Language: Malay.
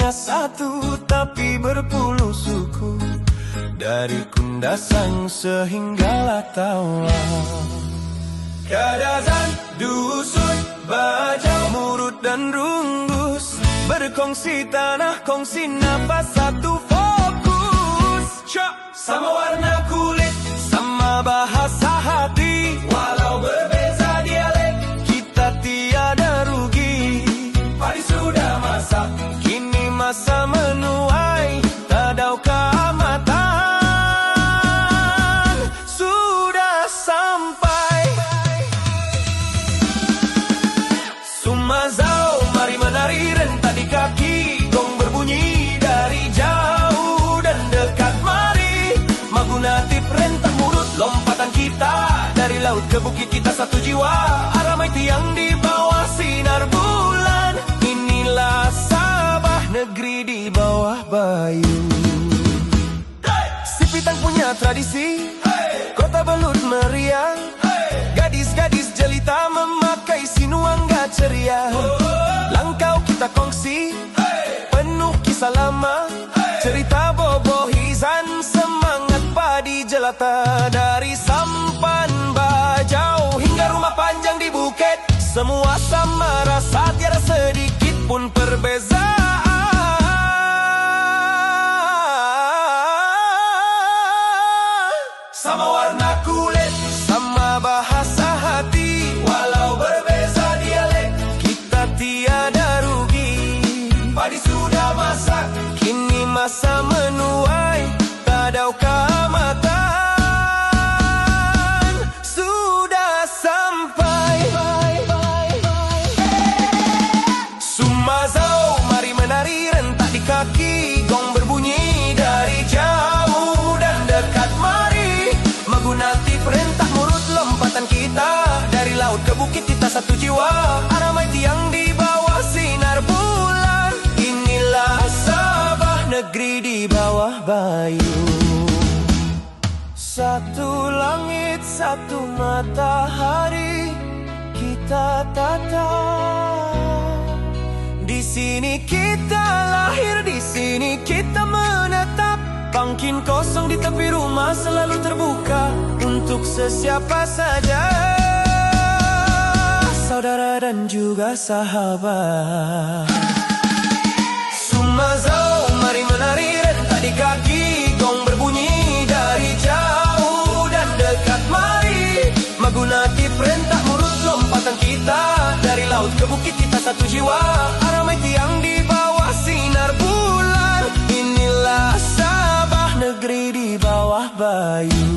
hanya satu tapi berpuluh suku, dari Kundasan sehingga Latawa. Kadazan, Dusun, Bajau, Murut dan Runggus, berkongsi tanah, kongsi nafas, satu fokus. Sama warna kulit, sama bahasa hati, walau berbeza dialek, kita tiada rugi. Padi sudah masak, kini masa menuai, tadau keamatan sudah sampai. Sumazau, mari menari rentak di kaki, gong berbunyi dari jauh dan dekat. Mari Magunati perintah Murut, lompatan kita dari laut ke bukit, kita satu jiwa, Aramai tiang di bawah sinar bulan. Inilah Sabah, negeri di bawah bayu. Sipitang punya tradisi, kota belut meriah, gadis-gadis jelita memakai sinuangga ceria. Langkau kita kongsi, penuh kisah lama, cerita bobohizan, semangat padi jelata. Dari sampan Bajau hingga rumah panjang di bukit, semua sama rasa, tiada sedikit pun perbezaan. Sama warna kulit, sama bahasa hati, walau berbeza dialek, kita tiada rugi. Padi sudah masak, kini masa menuai, tadau keamatan sudah sampai. Sumazau, mari menari rentak di kaki, gong berbunyi dari jauh dan dekat. Mari Magunati perintah Murut, lompatan kita dari laut ke bukit, kita satu jiwa, Aramai tiang di bawah sinar bulan. Inilah Sabah, negeri di bawah bayu. Satu langit, satu matahari, kita tatap. Di sini kita lahir, di sini kita menetap. Pangkin kosong di tepi rumah selalu terbuka untuk sesiapa saja, saudara dan juga sahabat. Sumazau, mari menari rentak di kaki, gong berbunyi dari jauh dan dekat. Mari Magunati perintah Murut, lompatan kita dari laut ke bukit, kita satu jiwa, Aramai tiang di bawah sinar bulan. Inilah Sabah, negeri di bawah bayu.